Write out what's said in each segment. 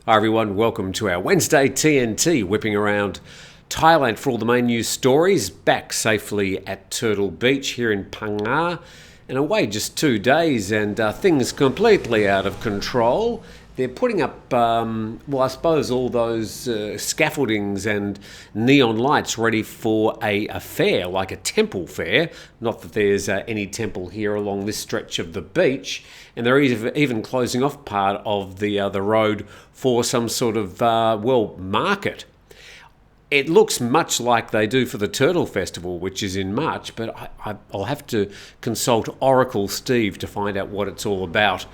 Hi everyone, welcome to our Wednesday TNT, whipping around Thailand for all the main news stories, back safely at Turtle Beach here in Phang and away just 2 days and things completely out of control. They're putting up, I suppose all those scaffoldings and neon lights ready for a fair, like a temple fair. Not that there's any temple here along this stretch of the beach. And they're even closing off part of the road for some sort of, market. It looks much like they do for the Turtle Festival, which is in March, but I'll have to consult Oracle Steve to find out what it's all about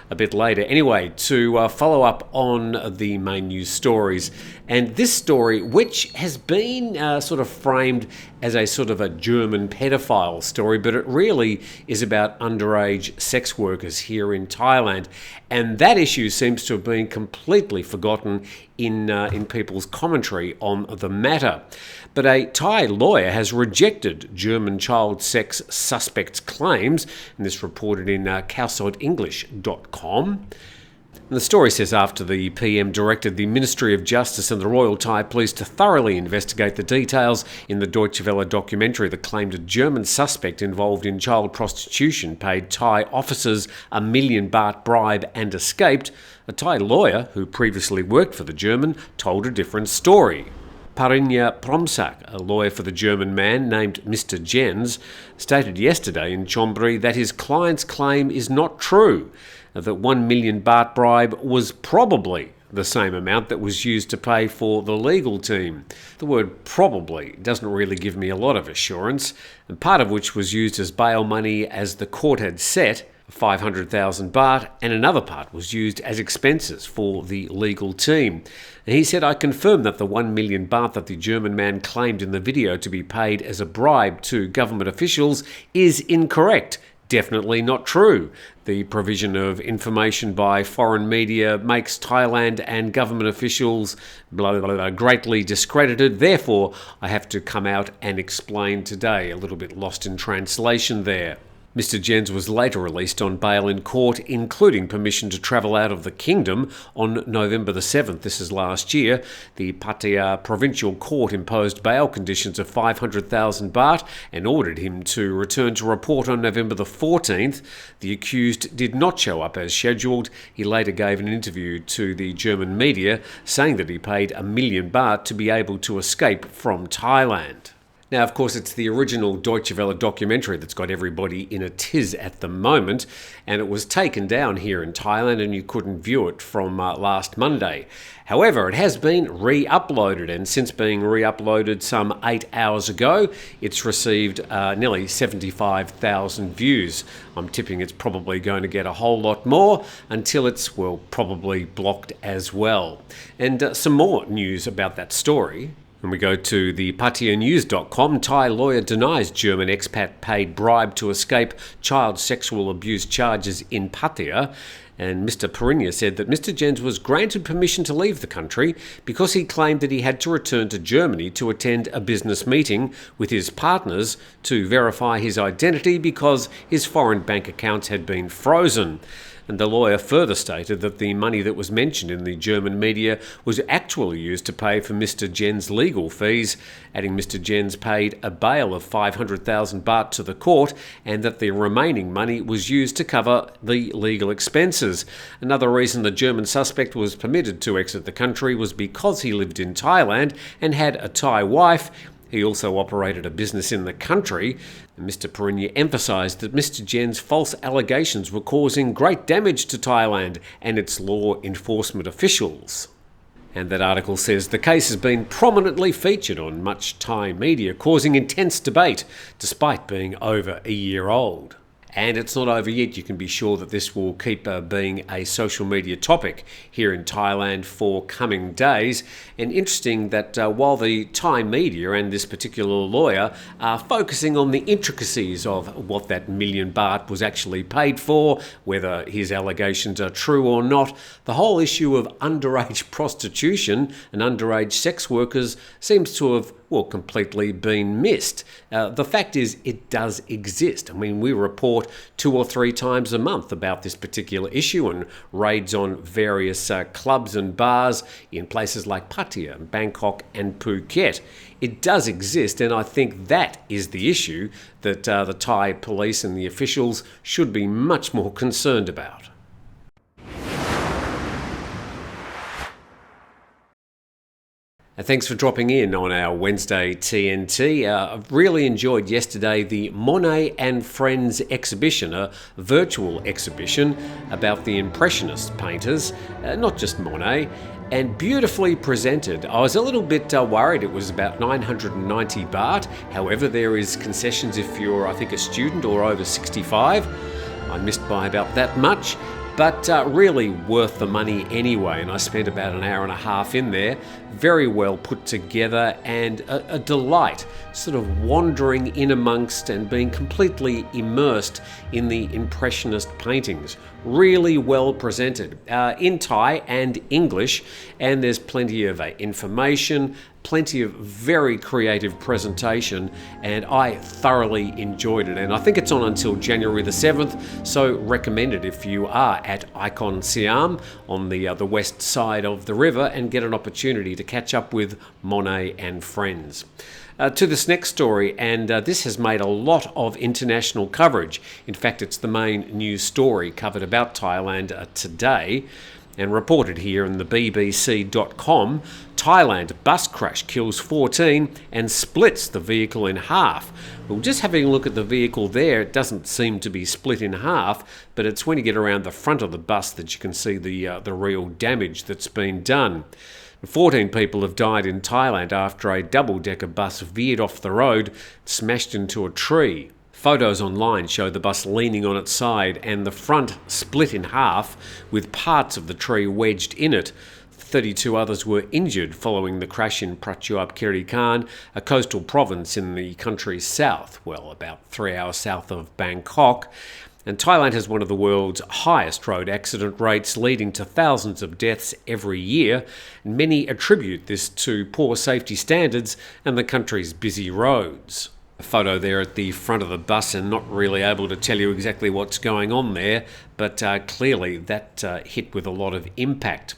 a bit later. Anyway, to follow up on the main news stories, and this story, which has been sort of framed as a sort of a German pedophile story, but it really is about underage sex workers here in Thailand, and that issue seems to have been completely forgotten in people's commentary on the matter. But a Thai lawyer has rejected German child sex suspects' claims, and this reported in CalSouthEnglish.com. And the story says after the PM directed the Ministry of Justice and the Royal Thai Police to thoroughly investigate the details in the Deutsche Welle documentary that claimed a German suspect involved in child prostitution paid Thai officers a million baht bribe and escaped, a Thai lawyer who previously worked for the German told a different story. Parinya Promsak, a lawyer for the German man named Mr. Jens, stated yesterday in Chonburi that his client's claim is not true, that 1 million baht bribe was probably the same amount that was used to pay for the legal team. The word probably doesn't really give me a lot of assurance, and part of which was used as bail money as the court had set, 500,000 baht, and another part was used as expenses for the legal team. And he said, I confirm that the 1 million baht that the German man claimed in the video to be paid as a bribe to government officials is incorrect. Definitely not true. The provision of information by foreign media makes Thailand and government officials greatly discredited. Therefore, I have to come out and explain today. A little bit lost in translation there. Mr. Jens was later released on bail in court, including permission to travel out of the kingdom on November the 7th. This is last year. The Pattaya provincial court imposed bail conditions of 500,000 baht and ordered him to return to report on November the 14th. The accused did not show up as scheduled. He later gave an interview to the German media, saying that he paid 1 million baht to be able to escape from Thailand. Now, of course, it's the original Deutsche Welle documentary that's got everybody in a tizz at the moment, and it was taken down here in Thailand and you couldn't view it from last Monday. However, it has been re-uploaded, and since being re-uploaded some 8 hours ago, it's received nearly 75,000 views. I'm tipping it's probably going to get a whole lot more until it's, probably blocked as well. And some more news about that story. When we go to the PattayaNews.com, Thai lawyer denies German expat paid bribe to escape child sexual abuse charges in Pattaya. And Mr. Parinya said that Mr. Jens was granted permission to leave the country because he claimed that he had to return to Germany to attend a business meeting with his partners to verify his identity because his foreign bank accounts had been frozen. And the lawyer further stated that the money that was mentioned in the German media was actually used to pay for Mr. Jens' legal fees, adding Mr. Jens paid a bail of 500,000 baht to the court and that the remaining money was used to cover the legal expenses. Another reason the German suspect was permitted to exit the country was because he lived in Thailand and had a Thai wife. He also operated a business in the country. Mr. Parinya emphasised that Mr. Jens' false allegations were causing great damage to Thailand and its law enforcement officials. And that article says the case has been prominently featured on much Thai media, causing intense debate despite being over a year old. And it's not over yet. You can be sure that this will keep being a social media topic here in Thailand for coming days. And interesting that while the Thai media and this particular lawyer are focusing on the intricacies of what that 1 million baht was actually paid for, whether his allegations are true or not, the whole issue of underage prostitution and underage sex workers seems to have completely been missed. The fact is, it does exist. I mean, we report 2 or 3 times a month about this particular issue and raids on various clubs and bars in places like Pattaya, Bangkok and Phuket. It does exist, and I think that is the issue that the Thai police and the officials should be much more concerned about. Thanks for dropping in on our Wednesday TNT. I've really enjoyed yesterday the Monet and Friends exhibition, a virtual exhibition about the Impressionist painters, not just Monet, and beautifully presented. I was a little bit worried it was about 990 baht. However, there is concessions if you're, I think, a student or over 65. I missed by about that much. But really worth the money anyway, and I spent about an hour and a half in there. Very well put together and a delight, sort of wandering in amongst and being completely immersed in the Impressionist paintings. Really well presented in Thai and English, and there's plenty of information, plenty of very creative presentation, and I thoroughly enjoyed it. And I think it's on until January the 7th, so recommend it if you are at Icon Siam on the west side of the river and get an opportunity to catch up with Monet and Friends. To this next story, and this has made a lot of international coverage. In fact, it's the main news story covered about Thailand today, and reported here in the BBC.com. Thailand bus crash kills 14 and splits the vehicle in half. Well, just having a look at the vehicle there, it doesn't seem to be split in half, but it's when you get around the front of the bus that you can see the real damage that's been done. 14 people have died in Thailand after a double-decker bus veered off the road, smashed into a tree. Photos online show the bus leaning on its side and the front split in half with parts of the tree wedged in it. 32 others were injured following the crash in Prachuap Khiri Khan, a coastal province in the country's south, well, about 3 hours south of Bangkok. And Thailand has one of the world's highest road accident rates, leading to thousands of deaths every year. Many attribute this to poor safety standards and the country's busy roads. A photo there at the front of the bus, and not really able to tell you exactly what's going on there, but clearly that hit with a lot of impact.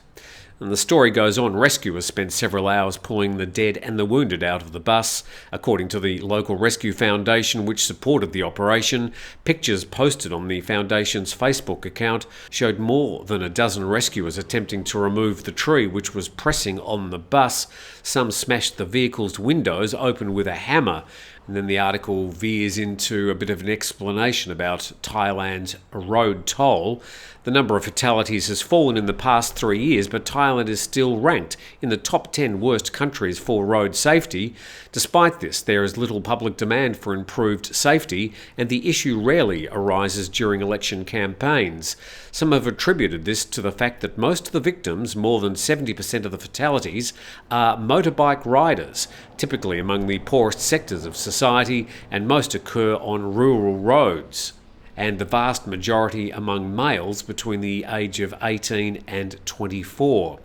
And the story goes on, rescuers spent several hours pulling the dead and the wounded out of the bus. According to the local rescue foundation which supported the operation, pictures posted on the foundation's Facebook account showed more than a dozen rescuers attempting to remove the tree which was pressing on the bus. Some smashed the vehicle's windows open with a hammer. And then the article veers into a bit of an explanation about Thailand's road toll. The number of fatalities has fallen in the past 3 years, but Thailand is still ranked in the top 10 worst countries for road safety. Despite this, there is little public demand for improved safety, and the issue rarely arises during election campaigns. Some have attributed this to the fact that most of the victims, more than 70% of the fatalities, are motorbike riders, typically among the poorest sectors of society, and most occur on rural roads, and the vast majority among males between the age of 18 and 24.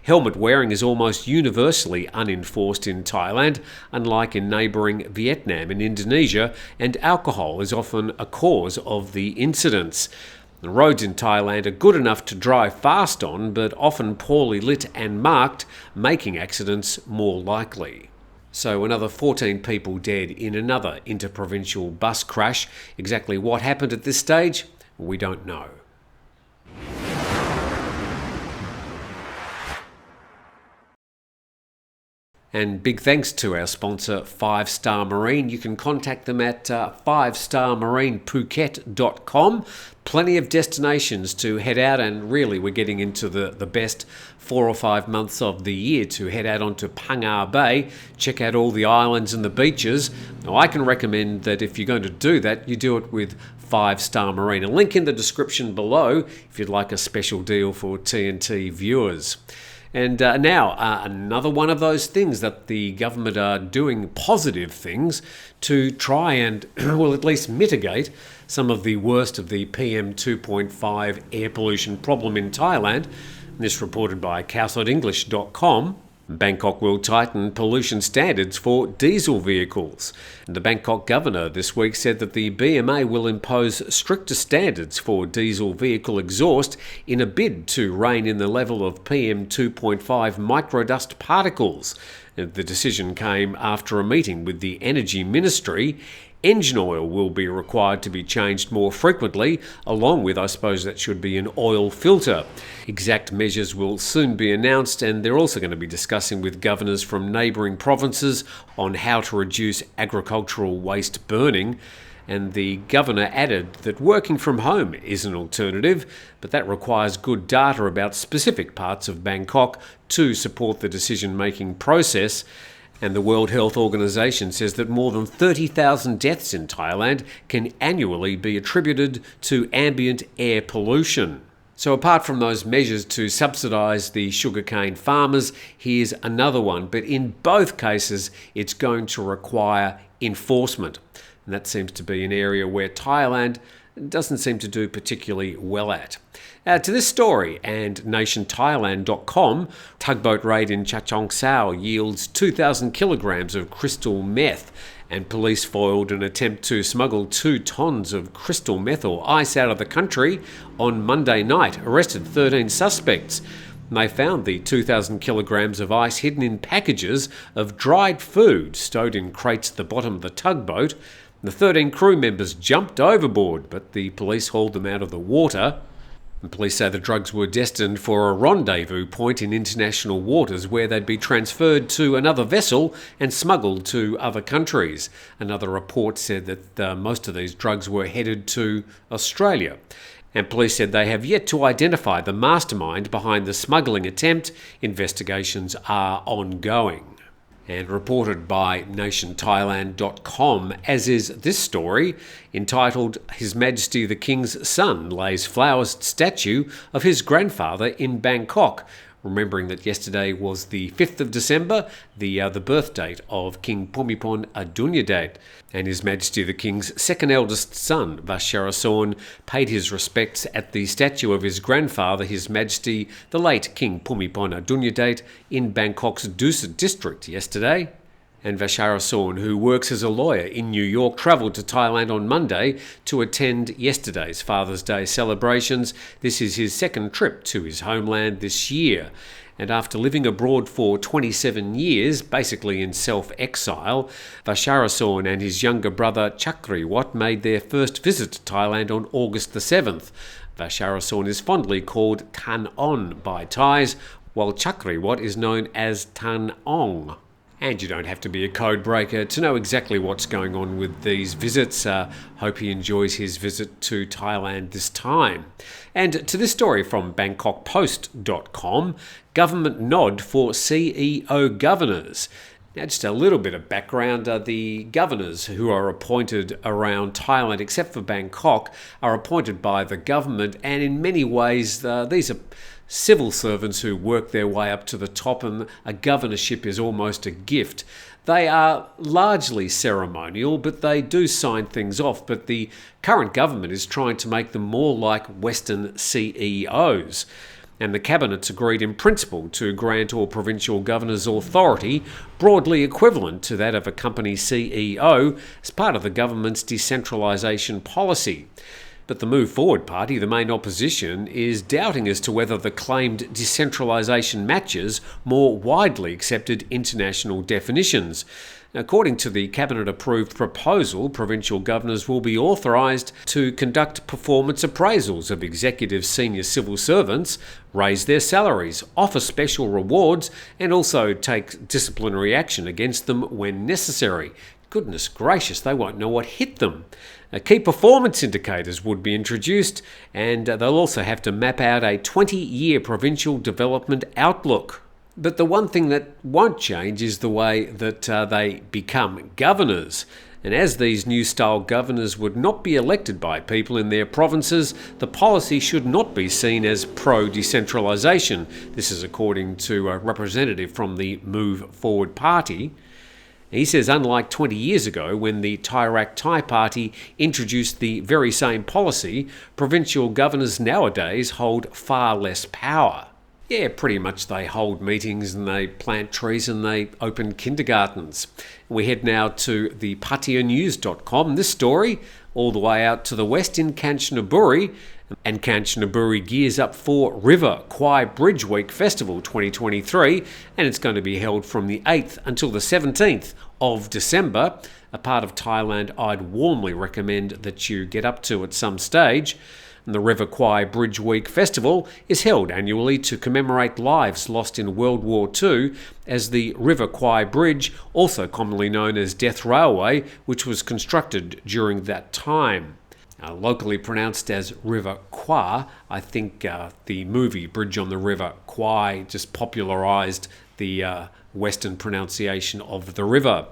Helmet wearing is almost universally unenforced in Thailand, unlike in neighbouring Vietnam and Indonesia, and alcohol is often a cause of the incidents. The roads in Thailand are good enough to drive fast on, but often poorly lit and marked, making accidents more likely. So another 14 people dead in another interprovincial bus crash. Exactly what happened at this stage, we don't know. And big thanks to our sponsor, 5 Star Marine. You can contact them at 5starmarinephuket.com. Plenty of destinations to head out, and really we're getting into the best 4 or 5 months of the year to head out onto Phangar Bay, check out all the islands and the beaches. Now, I can recommend that if you're going to do that, you do it with 5 Star Marine. A link in the description below if you'd like a special deal for TNT viewers. And now, another one of those things that the government are doing, positive things, to try and, well, at least mitigate some of the worst of the PM 2.5 air pollution problem in Thailand. This reported by CowsodEnglish.com. Bangkok will tighten pollution standards for diesel vehicles. The Bangkok governor this week said that the BMA will impose stricter standards for diesel vehicle exhaust in a bid to rein in the level of PM 2.5 microdust particles. The decision came after a meeting with the Energy Ministry. Engine oil will be required to be changed more frequently, along with, I suppose that should be, an oil filter. Exact measures will soon be announced, and they're also going to be discussing with governors from neighbouring provinces on how to reduce agricultural waste burning. And the governor added that working from home is an alternative, but that requires good data about specific parts of Bangkok to support the decision-making process. And the World Health Organization says that more than 30,000 deaths in Thailand can annually be attributed to ambient air pollution. So apart from those measures to subsidise the sugarcane farmers, here's another one. But in both cases, it's going to require enforcement. And that seems to be an area where Thailand doesn't seem to do particularly well at. To this story, and nationthailand.com, tugboat raid in Chachoengsao yields 2,000 kilograms of crystal meth, and police foiled an attempt to smuggle 2 tons of crystal meth or ice out of the country on Monday night, arrested 13 suspects. They found the 2,000 kilograms of ice hidden in packages of dried food stowed in crates at the bottom of the tugboat. The 13 crew members jumped overboard, but the police hauled them out of the water. The police say the drugs were destined for a rendezvous point in international waters where they'd be transferred to another vessel and smuggled to other countries. Another report said that most of these drugs were headed to Australia. And police said they have yet to identify the mastermind behind the smuggling attempt. Investigations are ongoing. And reported by nationthailand.com, as is this story, entitled His Majesty the King's Son Lays Flowers Statue of His Grandfather in Bangkok. Remembering that yesterday was the 5th of December, the birth date of King Bhumibol Adulyadej, and His Majesty the King's second eldest son, Vajrasaurn, paid his respects at the statue of his grandfather, His Majesty the late King Bhumibol Adulyadej, in Bangkok's Dusit district yesterday. And Vajrasaurn, who works as a lawyer in New York, travelled to Thailand on Monday to attend yesterday's Father's Day celebrations. This is his second trip to his homeland this year. And after living abroad for 27 years, basically in self-exile, Vajrasaurn and his younger brother Chakriwat made their first visit to Thailand on August the 7th. Vajrasaurn is fondly called Tan On by Thais, while Chakriwat is known as Tan Ong. And you don't have to be a code breaker to know exactly what's going on with these visits. Hope he enjoys his visit to Thailand this time. And to this story from BangkokPost.com, government nod for CEO governors. Now, just a little bit of background. The governors who are appointed around Thailand, except for Bangkok, are appointed by the government, and in many ways these are civil servants who work their way up to the top, and a governorship is almost a gift. They are largely ceremonial, but they do sign things off. But the current government is trying to make them more like Western CEOs. And the cabinet's agreed in principle to grant all provincial governors authority broadly equivalent to that of a company CEO as part of the government's decentralisation policy. But the Move Forward Party, the main opposition, is doubting as to whether the claimed decentralisation matches more widely accepted international definitions. According to the Cabinet-approved proposal, provincial governors will be authorised to conduct performance appraisals of executive senior civil servants, raise their salaries, offer special rewards, and also take disciplinary action against them when necessary. Goodness gracious, they won't know what hit them. Key performance indicators would be introduced, and they'll also have to map out a 20-year provincial development outlook. But the one thing that won't change is the way that they become governors. And as these new style governors would not be elected by people in their provinces, the policy should not be seen as pro-decentralisation. This is according to a representative from the Move Forward Party. He says unlike 20 years ago when the Thai Party introduced the very same policy, provincial governors nowadays hold far less power. Yeah, pretty much they hold meetings and they plant trees and they open kindergartens. We head now to the PattayaNews.com. This story all the way out to the west in Kanchanaburi. And Kanchanaburi gears up for River Kwai Bridge Festival 2023, and it's going to be held from the 8th until the 17th of December, a part of Thailand I'd warmly recommend that you get up to at some stage. And the River Kwai Bridge Festival is held annually to commemorate lives lost in World War II as the River Kwai Bridge, also commonly known as Death Railway, which was constructed during that time. Locally pronounced as River Kwai, I think the movie Bridge on the River Kwai just popularised the Western pronunciation of the river.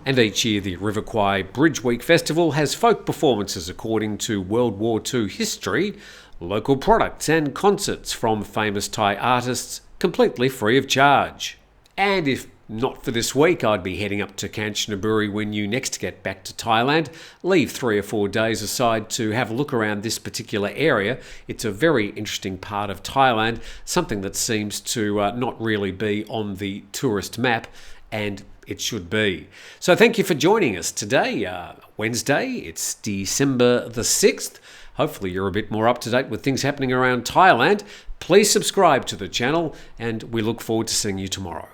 And each year the River Kwai Bridge Festival has folk performances according to World War II history, local products and concerts from famous Thai artists, completely free of charge. And if not for this week, I'd be heading up to Kanchanaburi when you next get back to Thailand. Leave 3 or 4 days aside to have a look around this particular area. It's a very interesting part of Thailand, something that seems to not really be on the tourist map, and it should be. So thank you for joining us today, Wednesday. It's December the 6th. Hopefully you're a bit more up to date with things happening around Thailand. Please subscribe to the channel, and we look forward to seeing you tomorrow.